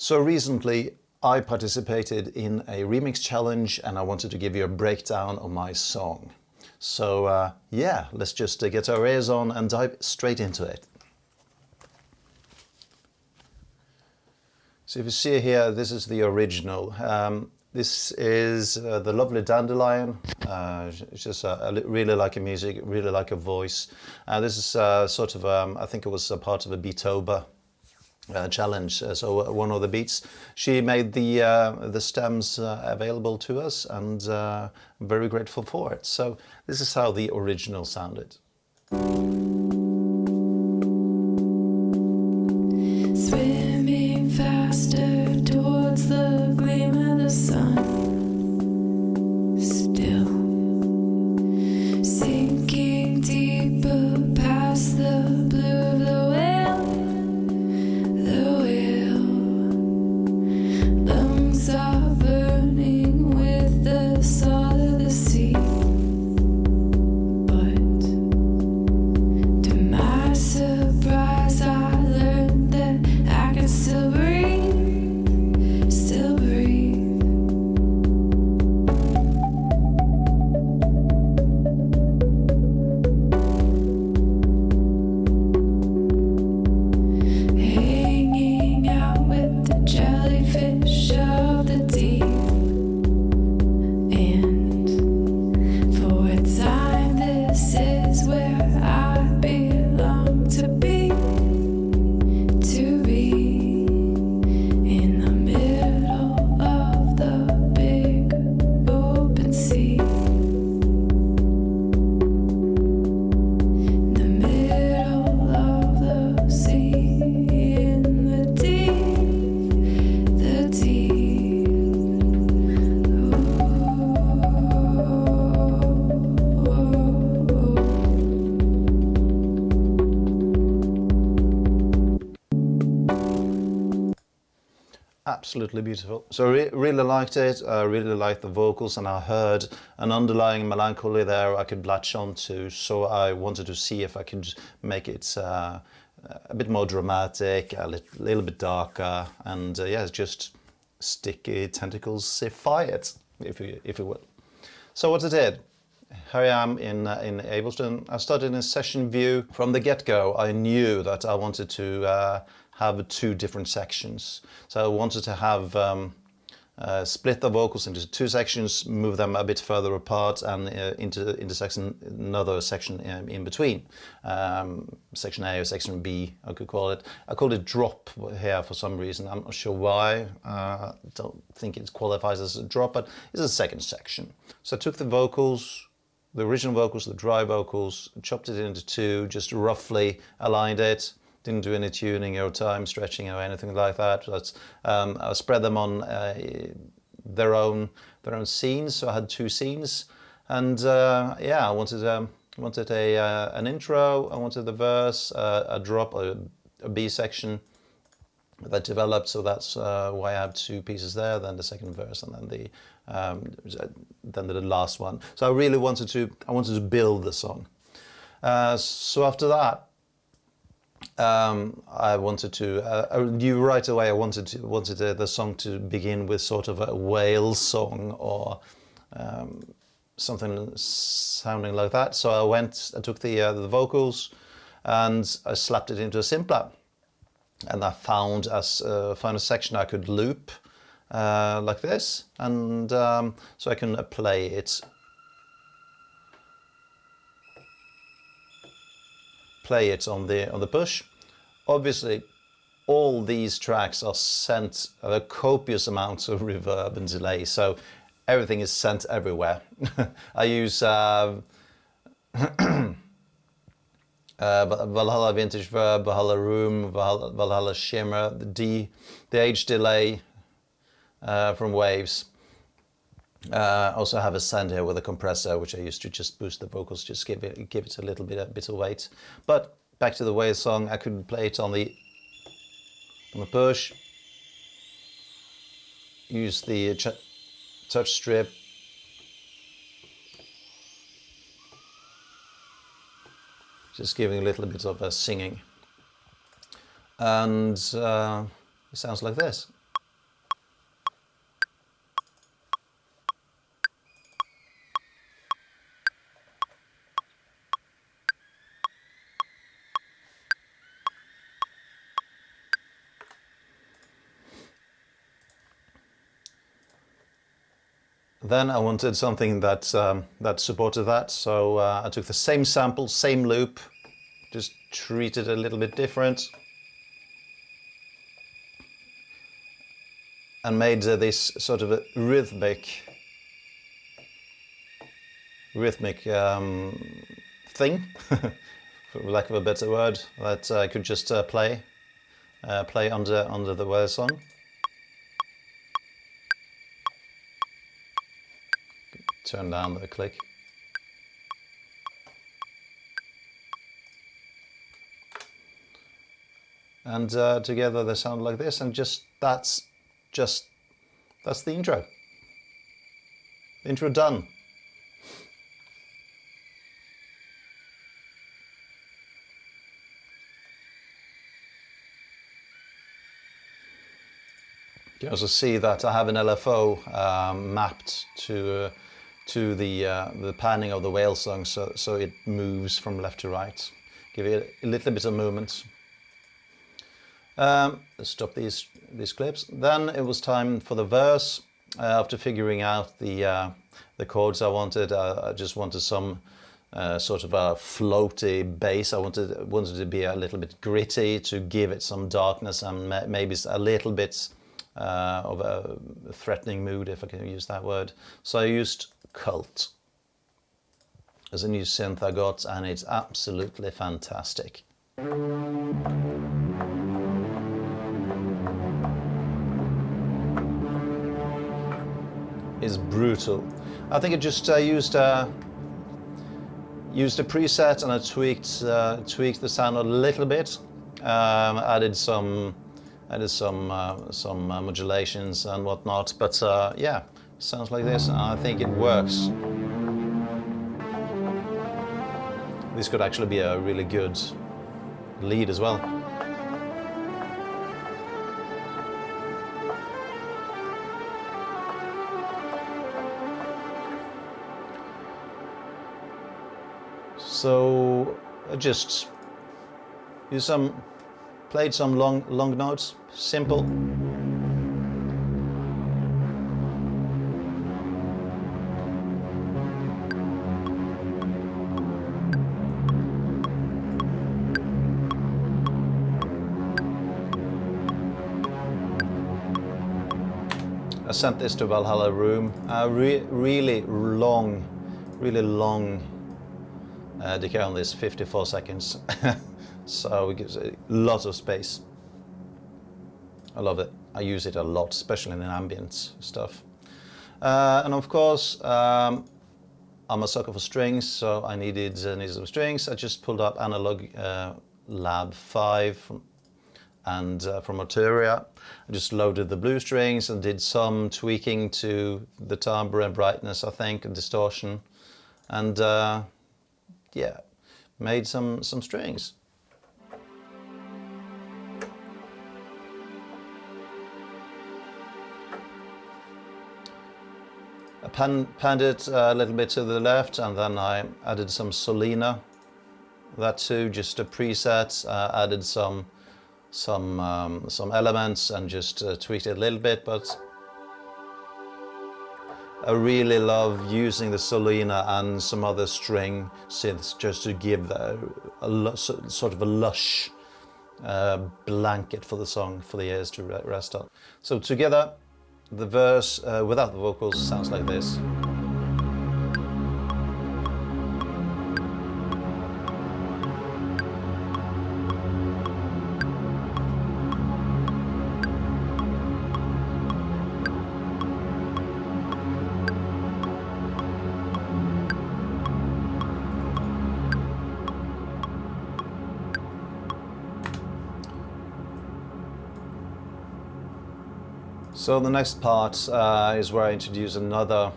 So recently I participated in a remix challenge and I wanted to give you a breakdown of my song. So yeah, let's just get our ears on and dive straight into it. So if you see here, this is the original. This is the lovely Dand3lion. It's just really like her music, really like her voice. This is sort of, I think it was a part of a Beatober challenge. So one of the beats, she made the stems available to us, and I'm very grateful for it. So this is how the original sounded. Swimming faster towards the gleam of the sun, still sinking deeper past the blue of the whale. The whale lungs are burning with the salt of the sea, but to my surprise I learned that I can still breathe, still breathe. Hanging out with the jellyfish of the deep, and for a time this is where I belong to be. To be in the middle of the big open sea, in the middle of the sea, in the deep, the deep. Absolutely beautiful. So I really liked it. I really liked the vocals, and I heard an underlying melancholy there I could latch on to. So I wanted to see if I could make it a bit more dramatic, a little bit darker, and yeah, just sticky tentacles-ify it, if you will. So what I did, here I am in Ableton. I started in a session view. From the get-go, I knew that I wanted to have two different sections. So I wanted to have split the vocals into two sections, move them a bit further apart, and into another section in between. Section A or section B, I could call it. I called it drop here for some reason. I'm not sure why. I don't think it qualifies as a drop, but it's a second section. So I took the vocals, the original vocals, the dry vocals, chopped it into two, just roughly aligned it. Didn't do any tuning or time stretching or anything like that. But I spread them on their own scenes. So I had two scenes, and yeah, I wanted an intro. I wanted the verse, a drop, a B section that developed. So that's why I have two pieces there. Then the second verse, and then the last one. So I really wanted to build the song. So after that, I wanted to, knew right away I wanted the song to begin with sort of a whale song or something sounding like that. So I took the vocals and I slapped it into a simpler, and I found a section I could loop like this, and so I can play it. On the push. Obviously, all these tracks are sent a copious amounts of reverb and delay, so everything is sent everywhere. I use Valhalla Vintage Verb, Valhalla Room, Valhalla Shimmer, the H delay from Waves. Also have a send here with a compressor, which I used to just boost the vocals, just give it a little bit of weight. But back to the whale song, I could play it on the push. Use the touch strip. Just giving a little bit of a singing. And it sounds like this. Then I wanted something that that supported that, so I took the same sample, same loop, just treated it a little bit different, and made this sort of a rhythmic thing, for lack of a better word, that I could just play under the whale song. Turn down the click. And together they sound like this, and that's the intro. Intro done. You can also see that I have an LFO mapped to the panning of the whale song, so it moves from left to right. Give it a little bit of movement. Let's stop these clips. Then it was time for the verse. After figuring out the chords I wanted, I just wanted some sort of a floaty bass. I wanted it to be a little bit gritty, to give it some darkness and maybe a little bit of a threatening mood, if I can use that word. So I used Cult as a new synth I got, and it's absolutely fantastic. It's brutal. I think I just used a preset, and I tweaked the sound a little bit. Added some modulations and whatnot, but yeah, sounds like this, and I think it works. This could actually be a really good lead as well. So I just played some long notes, simple. I sent this to Valhalla Room. Really long decay on this, 54 seconds. So it gives a lot of space. I love it. I use it a lot, especially in ambient stuff. And of course, I'm a sucker for strings, so I needed some strings. I just pulled up Analog Lab 5 from Arturia. I just loaded the blue strings and did some tweaking to the timbre and brightness, I think, and distortion. And yeah, made some strings. I panned it a little bit to the left, and then I added some Solina. That too, just a preset. Added some elements and just tweaked it a little bit, but I really love using the Solina and some other string synths just to give sort of a lush blanket for the song for the ears to rest on. So together, the verse without the vocals sounds like this. So the next part is where I introduce another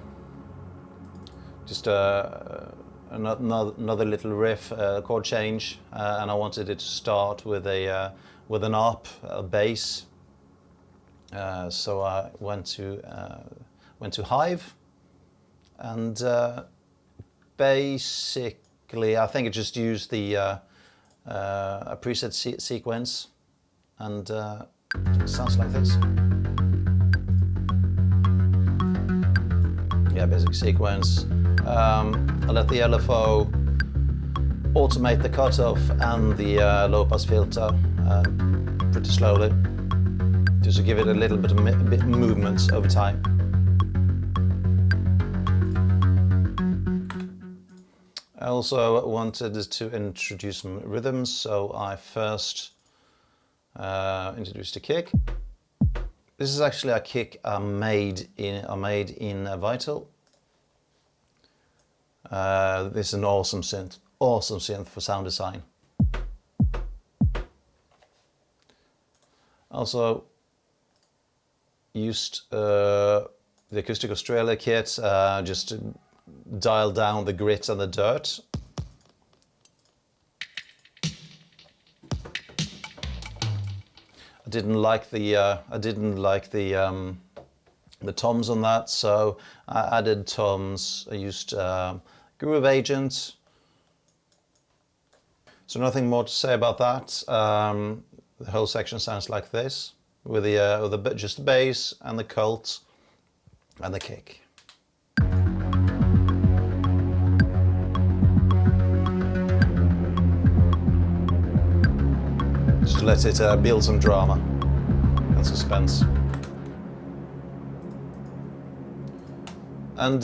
little riff, chord change, and I wanted it to start with an up, a bass. So I went to Hive, and basically I think I just used a preset sequence, and it sounds like this. yeah, basic sequence. I let the LFO automate the cutoff and the low pass filter pretty slowly, just to give it a little bit of movements over time. I also wanted to introduce some rhythms, so I first introduced a kick. This is actually a kick I made in Vital. This is an awesome synth for sound design. Also used the Acoustic Australia kit just to dial down the grit and the dirt. I didn't like the toms on that, so I added toms. I used Groove Agent. So nothing more to say about that. The whole section sounds like this, with just the bass and the cult and the kick. Just let it build some drama and suspense. And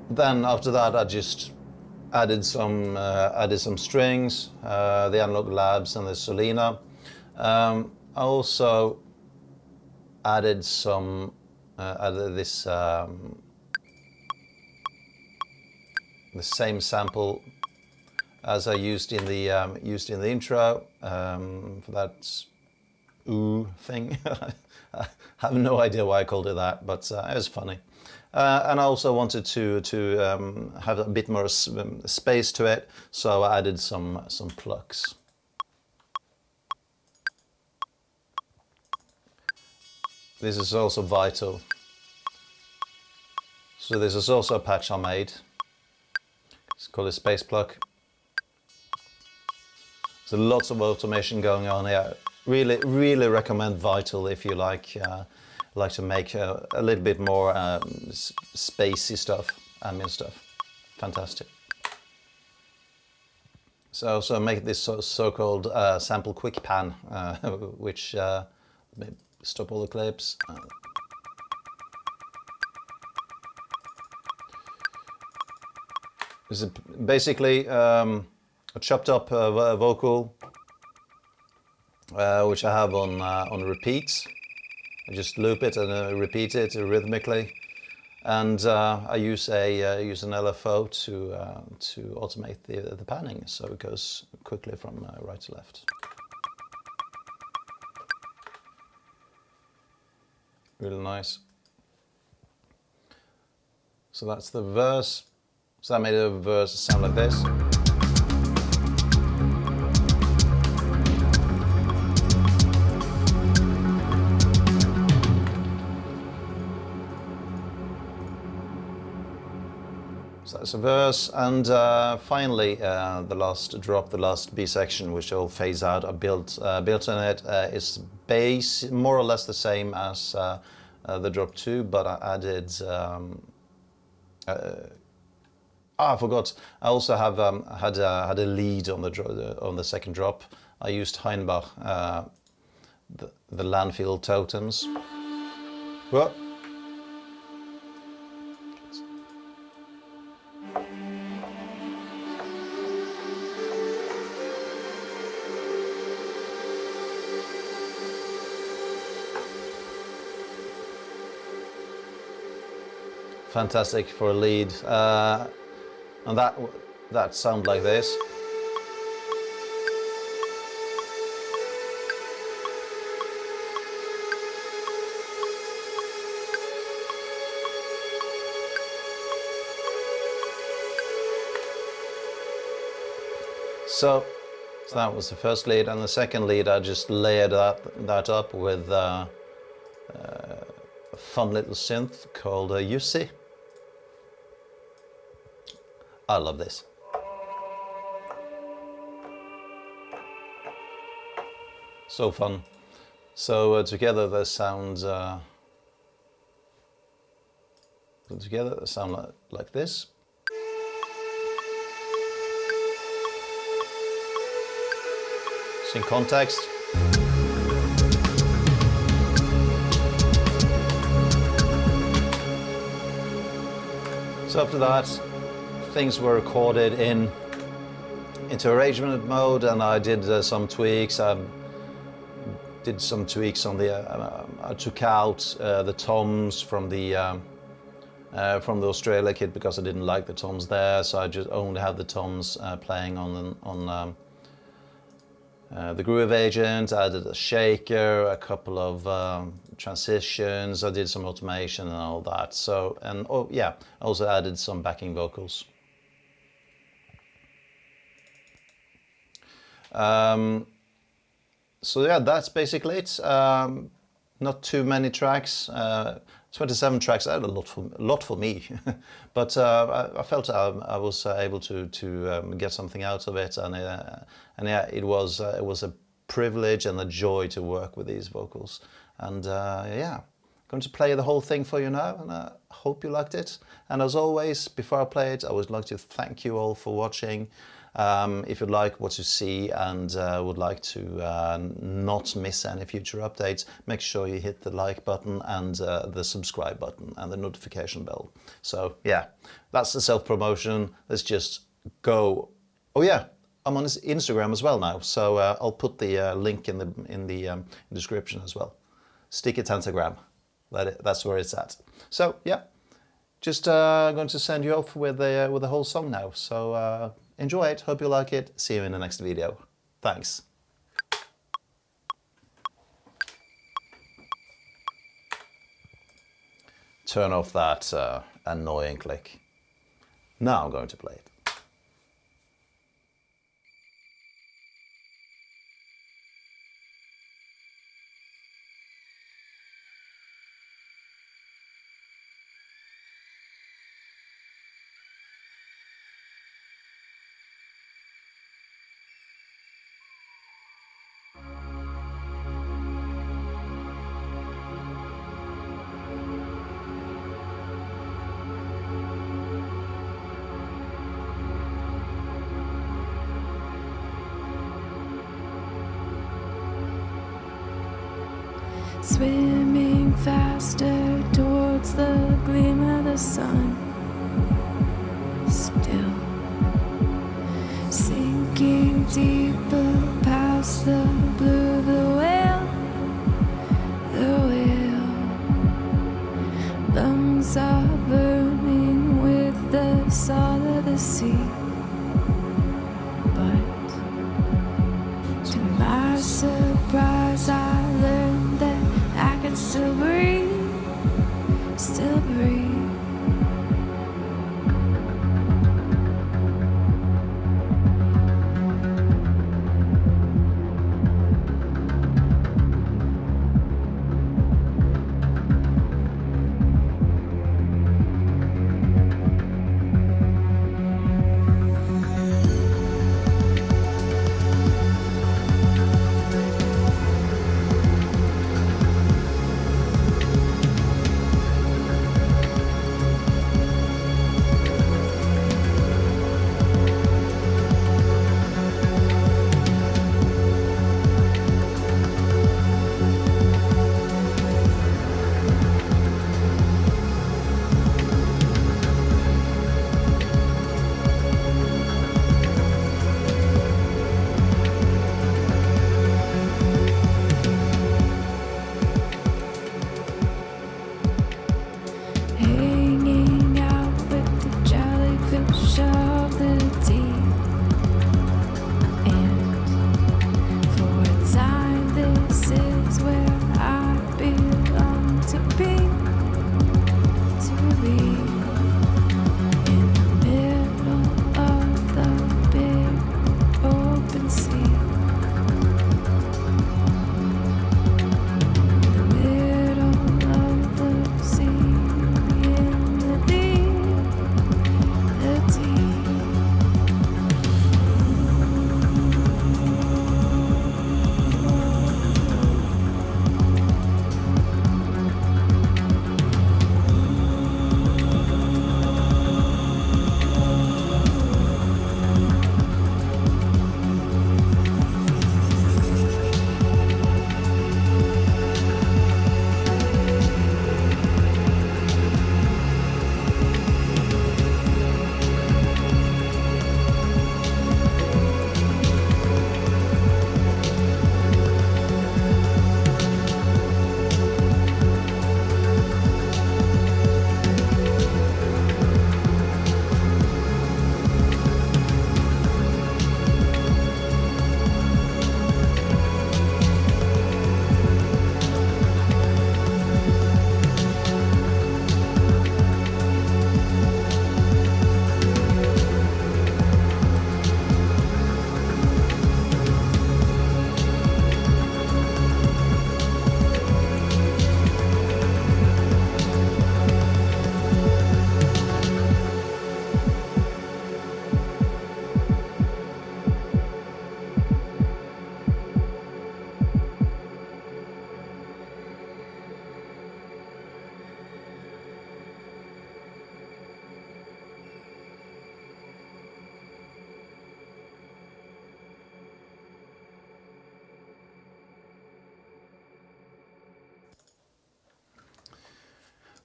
then after that, I just added some strings, the Analog Labs and the Solina. I also added this the same sample as I used in the intro for that ooh thing. I have no idea why I called it that, but it was funny. And I also wanted to have a bit more space to it, so I added some plucks. This is also Vital. So this is also a patch I made. It's called a space pluck. So lots of automation going on here. Really recommend Vital if you like to make a little bit more spacey stuff, ambient stuff. Fantastic. So make this so-called sample quick pan, which stop all the clips. This is basically a chopped up vocal, which I have on repeat. I just loop it and repeat it rhythmically, and I use an LFO to automate the panning, so it goes quickly from right to left. Really nice. So that's the verse. So I made a verse sound like this. So that's a verse, and finally the last drop, the last B section, which will phase out. I built on it. Is bass more or less the same as the drop 2, but I added. I forgot. I also have had a lead on the second drop. I used Heinbach, the landfill totems. What? Fantastic for a lead, and that sound like this. So that was the first lead, and the second lead I just layered that up with a fun little synth called Yussi. I love this. So fun. So together they sound them together, they sound like this. So in context. So after that, things were recorded into arrangement mode, and I did some tweaks. I did some tweaks on the. I took out the toms from the Australia kit because I didn't like the toms there, so I just only had the toms playing on the groove agent. I added a shaker, a couple of transitions. I did some automation and all that. So, and oh yeah, I also added some backing vocals. So yeah, that's basically it. Not too many tracks. 27 tracks, a lot for me, but I felt I was able to get something out of it, and yeah, it was a privilege and a joy to work with these vocals, and yeah, I'm going to play the whole thing for you now, and I hope you liked it. And as always, before I play it, I would like to thank you all for watching. If you like what you see and would like to not miss any future updates, make sure you hit the like button and the subscribe button and the notification bell. So yeah, that's the self-promotion. Let's just go. Oh yeah, I'm on Instagram as well now, so I'll put the link in the description as well. Sticky Tantagram, that's where it's at. So yeah, just going to send you off with the whole song now. So. Enjoy it, hope you like it, see you in the next video. Thanks. Turn off that annoying click. Now I'm going to play it. Swimming faster towards the gleam of the sun. Still sinking deeper past the blue of the whale. The whale lungs are burning with the salt of the sea. But to my surprise, I learned that I can still breathe, still breathe.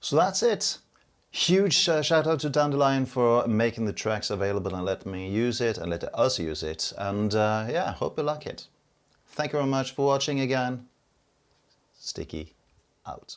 So that's it. Huge shout out to Dand3lion for making the tracks available and let me use it and let us use it. And yeah, hope you like it. Thank you very much for watching again. Sticky out.